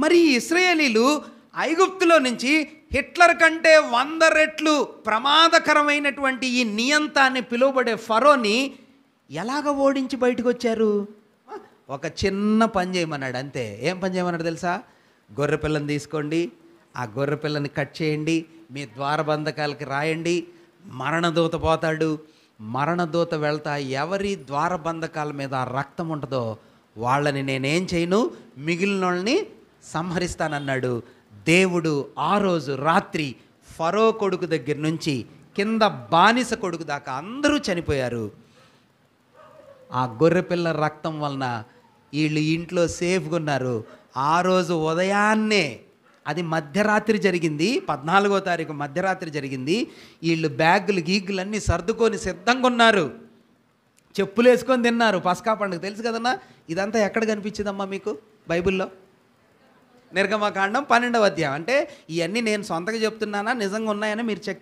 మరి ఈ ఇశ్రాయేలీలు ఐగుప్తులో నుంచి హిట్లర్ కంటే 100 రెట్లు ప్రమాదకరమైనటువంటి ఈ నియంత అని పిలువబడే ఫరోని ఎలాగ ఓడించి బయటకు వచ్చారు? ఒక చిన్న పని చేయమన్నాడు అంతే. ఏం పని చేయమన్నాడు తెలుసా? గొర్రె పిల్లని తీసుకోండి, ఆ గొర్రె పిల్లని కట్ చేయండి, మీ ద్వారబంధకాలకి రాయండి, మరణదూత పోతాడు, మరణదూత వెళ్తా ఎవరి ద్వారబంధకాల మీద ఆ రక్తం ఉంటుందో వాళ్ళని నేనేం చేయను, మిగిలిన వాళ్ళని సంహరిస్తానన్నాడు. దేవుడు ఆ రోజు రాత్రి ఫరో కొడుకు దగ్గర నుంచి కింద బానిస కొడుకు దాకా అందరూ చనిపోయారు. ఆ గొర్రెపిల్ల రక్తం వలన వీళ్ళు ఇంట్లో సేఫ్గా ఉన్నారు. ఆ రోజు ఉదయాన్నే, అది మధ్యరాత్రి జరిగింది, 14వ తారీఖు మధ్యరాత్రి జరిగింది. వీళ్ళు బ్యాగులు గీగులు అన్నీ సర్దుకొని సిద్ధంగా ఉన్నారు, చెప్పులు వేసుకొని తిన్నారు. పస్కా పండుగ తెలుసు కదన్నా. ఇదంతా ఎక్కడ కనిపించిందమ్మా మీకు బైబిల్లో? నిర్గమకాండం 12వ అధ్యాయం. అంటే ఇవన్నీ నేను సొంతగా చెప్తున్నానా నిజంగా ఉన్నాయని మీరు చెక్